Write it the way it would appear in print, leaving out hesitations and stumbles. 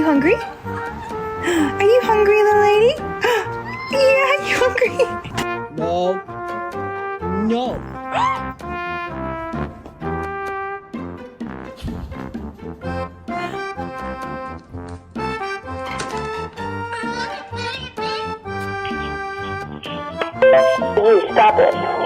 you hungry? Are you hungry, little lady? Yeah, are you hungry? No. No. You stop it.